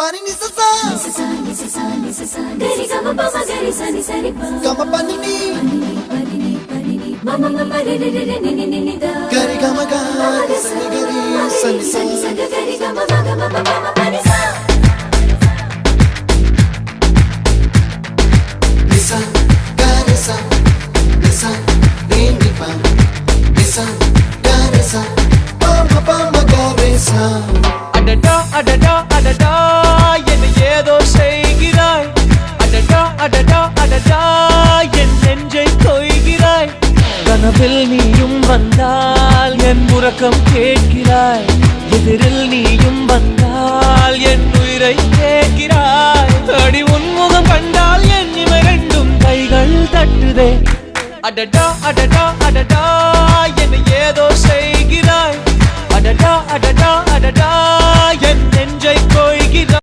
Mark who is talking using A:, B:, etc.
A: Pani ni sa sa gari gama pa ma gari sa ni sa ri pa gama pani ni mama mama re re re ni ni ni da gari gama ga sa ni gari sa ni sa gari gama ma gama mama pani sa nisa gari sa nisa re ni pa nisa gari sa pa ma gari sa
B: அடடா அடடா அடடா என்ன ஏதோ செய்கிறாய் அடடா அடடா அடடா என் நெஞ்சை கொய்கிறாய் கனவில் நீயும் வந்தால் என் உறக்கம் கேட்கிறாய் எதிரில் நீயும் வந்தால் என் உயிரை கேட்கிறாய் அடி உன்முகம் கண்டால் என் இமை ரெண்டும் கைகள் தட்டுதே அடடா அடடா அடடா என்ன ஏதோ செய்கிறாய் அடடா அடடா அடடா என் நெஞ்சை கொய்கிறாய்